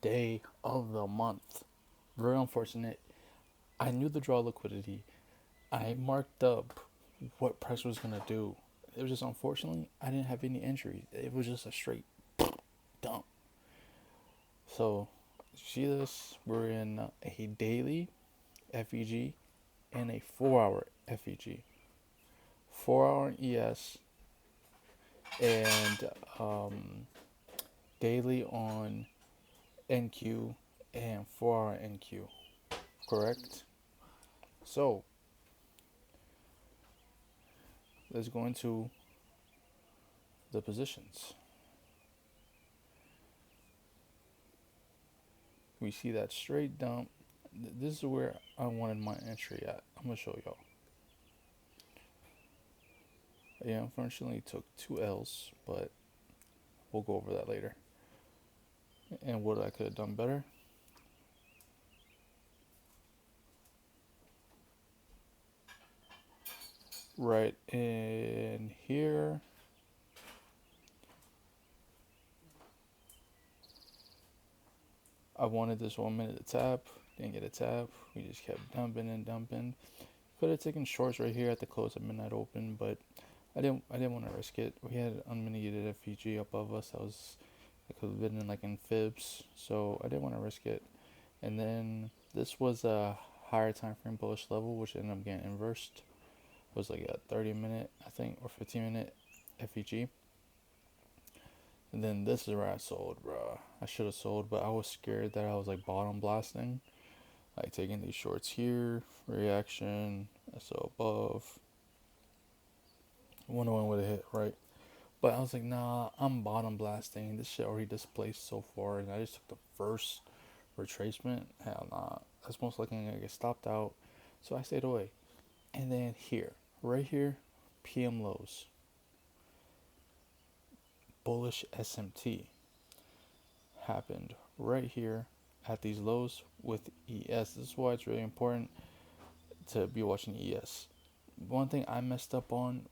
day of the month. Very unfortunate. I knew the draw liquidity. I marked up what price was gonna do. It was just unfortunately I didn't have any entries. It was just a straight dump. So see this? We're in a daily FEG and a 4 hour FEG. 4 hour ES and daily on NQ and 4 hour NQ. Correct? So let's go into the positions. We see that straight dump. This is where I wanted my entry at. I'm gonna show y'all. Yeah, unfortunately took two L's, but we'll go over that later. And what I could have done better. Right in here. I wanted this 1 minute to tap. Didn't get a tap. We just kept dumping and dumping. Could have taken shorts right here at the close of midnight open, but I didn't want to risk it. We had unmitigated FEG above us. I could have been in like in fibs, so I didn't want to risk it. And then this was a higher time frame bullish level, which ended up getting inversed. It was like a 30 minute, I think, or 15 minute FEG. And then this is where I sold, bro. I should have sold, but I was scared that I was like bottom blasting, like taking these shorts here, reaction, so above. 101 would have hit, right? But I was like, nah, I'm bottom blasting. This shit already displaced so far, and I just took the first retracement. Hell nah. That's most likely gonna get stopped out. So I stayed away. And then here, right here, PM lows. Bullish SMT happened right here at these lows with ES. This is why it's really important to be watching ES. One thing I messed up on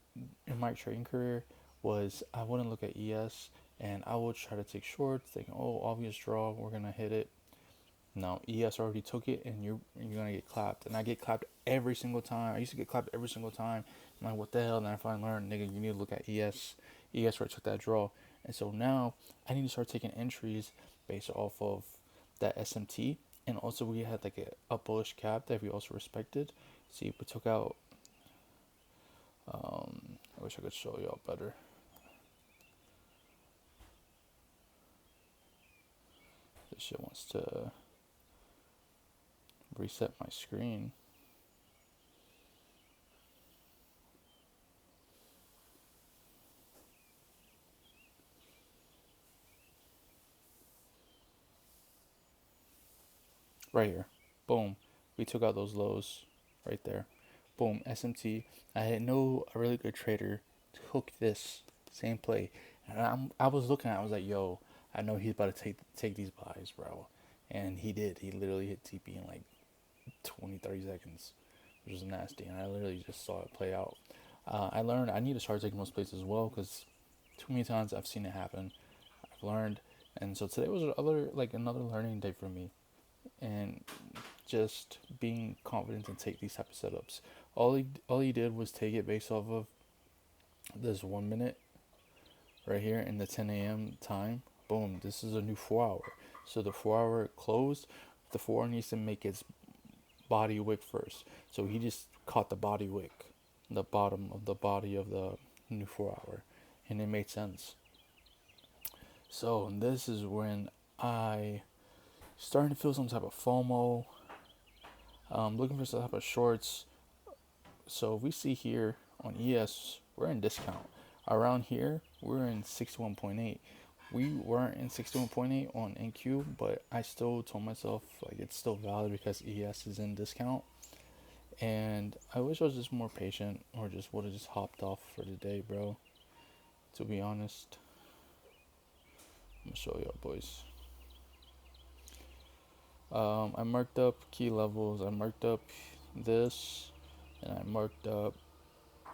in my trading career was I wouldn't look at ES and I would try to take shorts, thinking, oh, obvious draw, we're gonna hit it. No, ES already took it, and you're gonna get clapped. And I get clapped every single time. I used to get clapped every single time. I'm like, what the hell? And then I finally learned, nigga, you need to look at ES. ES where I took that draw. And so now I need to start taking entries based off of that SMT. And also we had like a bullish cap that we also respected. See, we took out. I wish I could show y'all better. This shit wants to reset my screen. Right here. Boom. We took out those lows right there. Boom. SMT. I had no a really good trader took this same play. And I was looking at it, I was like, yo, I know he's about to take these buys, bro. And he did. He literally hit TP in like 20, 30 seconds, which was nasty. And I literally just saw it play out. I learned I need to start taking those plays as well because too many times I've seen it happen. I've learned. And so today was another learning day for me. And just being confident to take these type of setups. All he did was take it based off of this 1 minute right here in the 10 a.m. time. Boom, this is a new 4 hour. So the 4 hour closed. The 4 hour needs to make its body wick first. So he just caught the body wick, the bottom of the body of the new 4 hour, and it made sense. So this is when I starting to feel some type of FOMO. Looking for some type of shorts. So if we see here on ES, we're in discount. Around here, we're in 61.8. We weren't in 61.8 on NQ, but I still told myself like it's still valid because ES is in discount. And I wish I was just more patient or just would have just hopped off for the day, bro. To be honest, I'm gonna show y'all boys. I marked up key levels. I marked up this, and I marked up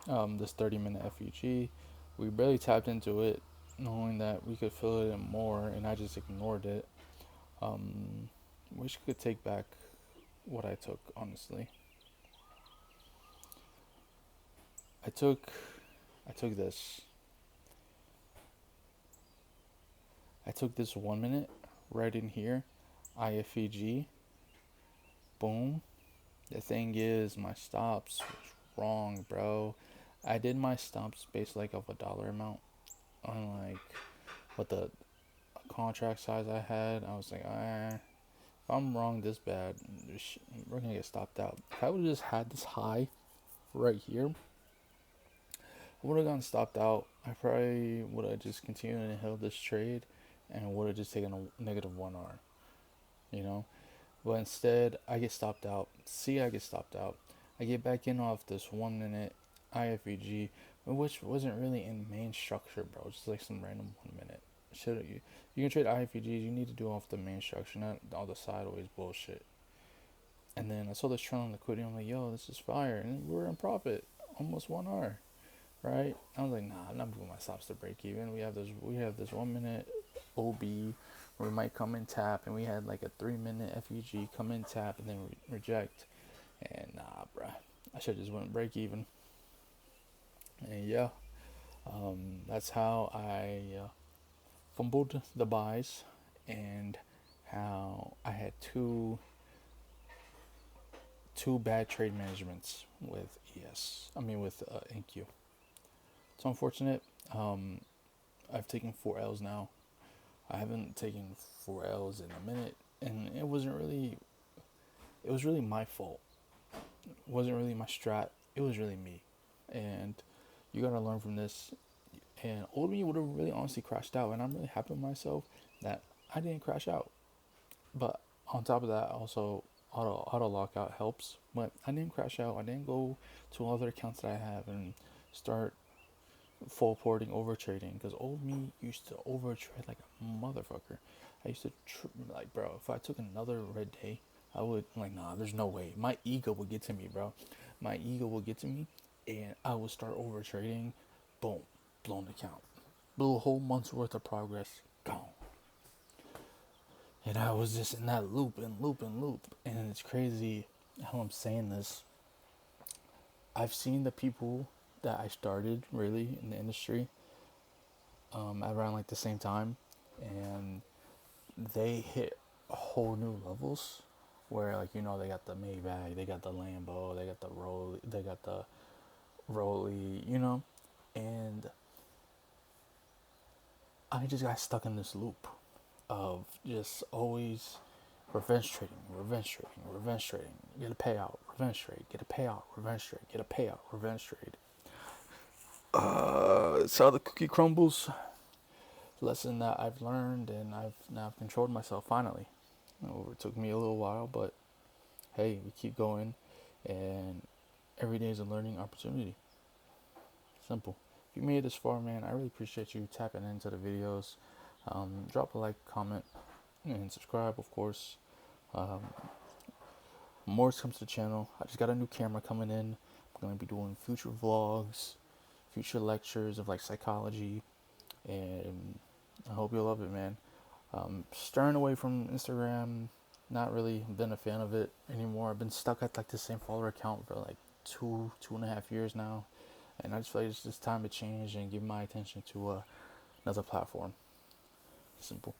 this 30-minute FUG. We barely tapped into it, knowing that we could fill it in more, and I just ignored it. Wish I could take back what I took, honestly. I took I took this. I took this 1 minute right in here. IFEG. Boom. The thing is my stops was wrong, bro. I did my stops based like of a dollar amount on like what the contract size I had. I was like, if I'm wrong this bad, we're gonna get stopped out. If I would have just had this high right here, I would have gotten stopped out. I probably would have just continued and held this trade and would have just taken a negative 1R, you know? But instead, I get stopped out. See, I get stopped out. I get back in off this 1 minute IFEG, which wasn't really in main structure, bro. Just like some random 1 minute. Should you can trade IFEGs, you need to do off the main structure, not all the sideways bullshit. And then I saw this trend on liquidity. I'm like, yo, this is fire, and we're in profit, almost 1R, right? I was like, nah, I'm not moving my stops to break even. We have this 1 minute OB where we might come in tap, and we had like a 3 minute FEG come in tap and then reject. And nah, bruh, I should just went break even. And yeah, that's how I fumbled the buys, and how I had two bad trade managements with ES. I mean with NQ. It's unfortunate. Um, I've taken 4 L's now. I haven't taken 4 L's in a minute, and it wasn't really. It was really my fault. It wasn't really my strat. It was really me, and you gotta learn from this. And old me would have really honestly crashed out, and I'm really happy with myself that I didn't crash out. But on top of that, also auto lockout helps. But I didn't crash out. I didn't go to other accounts that I have and start full porting over trading, because old me used to over trade like a motherfucker. I used to like, bro, if I took another red day, I would like, nah, there's no way. My ego would get to me, bro. My ego would get to me, and I would start over trading. Boom, blown account. Blew a whole month's worth of progress. Gone. And I was just in that loop and loop and loop. And it's crazy how I'm saying this. I've seen the people that I started really in the industry around like the same time, and they hit whole new levels where, like, they got the Maybach, they got the Lambo, they got the Rolly, and I just got stuck in this loop of just always revenge trading, revenge trading, revenge trading, get a payout, revenge trade, get a payout, revenge trade, get a payout, revenge trade. It's how the cookie crumbles. Lesson that I've learned, and I've now controlled myself finally. It took me a little while, but hey, we keep going, and every day is a learning opportunity. Simple. If you made it this far, man, I really appreciate you tapping into the videos. Drop a like, comment, and subscribe, of course. Um, More comes to the channel. I just got a new camera coming in. I'm going to be doing future vlogs, future lectures of like psychology, and I hope you'll love it, man. Stirring away from Instagram, not really been a fan of it anymore. I've been stuck at like the same follower account for like 2.5 years now, and I just feel like it's just time to change and give my attention to another platform. Simple.